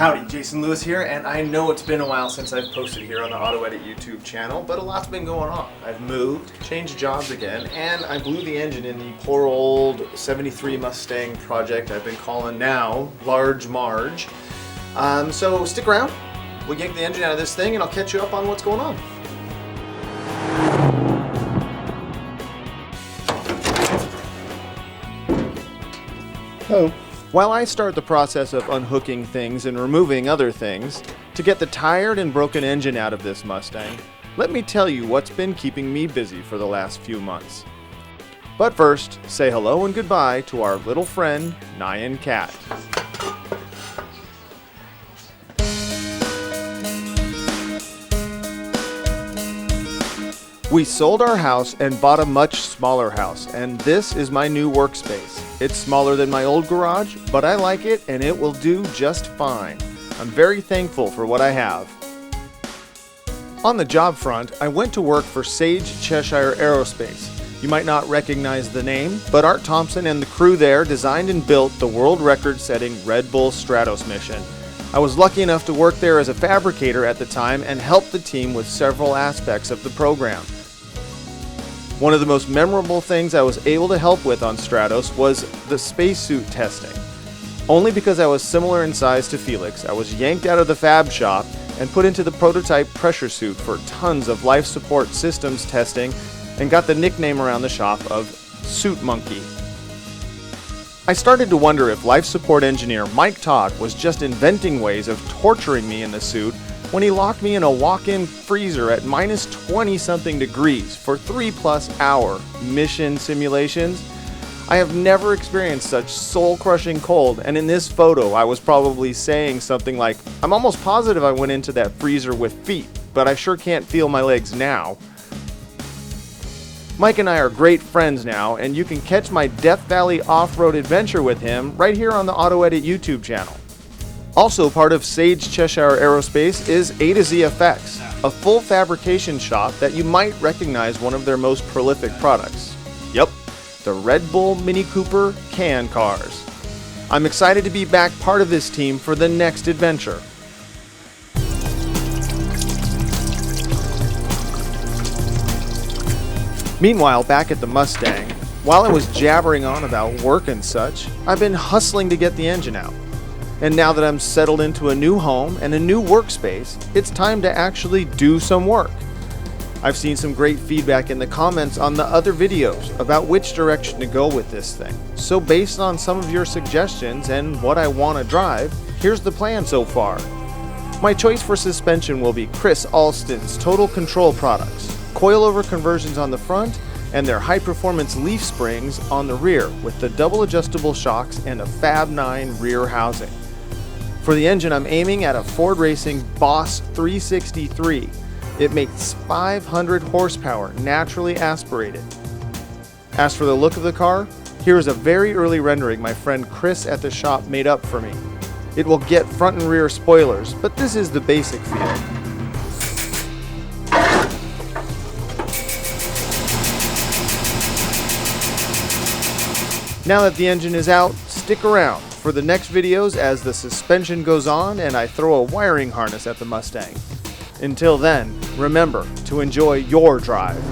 Howdy, Jason Lewis here, and I know it's been a while since I've posted here on the Auto Edit YouTube channel, but a lot's been going on. I've moved, changed jobs again, and I blew the engine in the poor old 73 Mustang project I've been calling now Large Marge. So stick around, we'll yank the engine out of this thing and I'll catch you up on what's going on. Hello. While I start the process of unhooking things and removing other things to get the tired and broken engine out of this Mustang, let me tell you what's been keeping me busy for the last few months. But first, say hello and goodbye to our little friend, Nyan Cat. We sold our house and bought a much smaller house, and this is my new workspace. It's smaller than my old garage, but I like it and it will do just fine. I'm very thankful for what I have. On the job front, I went to work for Sage Cheshire Aerospace. You might not recognize the name, but Art Thompson and the crew there designed and built the world record-setting Red Bull Stratos mission. I was lucky enough to work there as a fabricator at the time and helped the team with several aspects of the program. One of the most memorable things I was able to help with on Stratos was the spacesuit testing. Only because I was similar in size to Felix, I was yanked out of the fab shop and put into the prototype pressure suit for tons of life support systems testing and got the nickname around the shop of Suit Monkey. I started to wonder if life support engineer Mike Todd was just inventing ways of torturing me in the suit when he locked me in a walk-in freezer at minus 20-something degrees for 3+ hour mission simulations. I have never experienced such soul-crushing cold, and in this photo I was probably saying something like, "I'm almost positive I went into that freezer with feet, but I sure can't feel my legs now." Mike and I are great friends now, and you can catch my Death Valley off-road adventure with him right here on the Auto Edit YouTube channel. Also part of Sage Cheshire Aerospace is A2Z FX, a full fabrication shop that you might recognize one of their most prolific products. Yup, the Red Bull Mini Cooper can cars. I'm excited to be back part of this team for the next adventure. Meanwhile, back at the Mustang, while I was jabbering on about work and such, I've been hustling to get the engine out. And now that I'm settled into a new home and a new workspace, it's time to actually do some work. I've seen some great feedback in the comments on the other videos about which direction to go with this thing. So based on some of your suggestions and what I want to drive, here's the plan so far. My choice for suspension will be Chris Alston's Total Control products, coilover conversions on the front, and their high-performance leaf springs on the rear with the double adjustable shocks and a Fab 9 rear housing. For the engine, I'm aiming at a Ford Racing Boss 363. It makes 500 horsepower naturally aspirated. As for the look of the car, here is a very early rendering my friend Chris at the shop made up for me. It will get front and rear spoilers, but this is the basic feel. Now that the engine is out, stick around for the next videos as the suspension goes on and I throw a wiring harness at the Mustang. Until then, remember to enjoy your drive.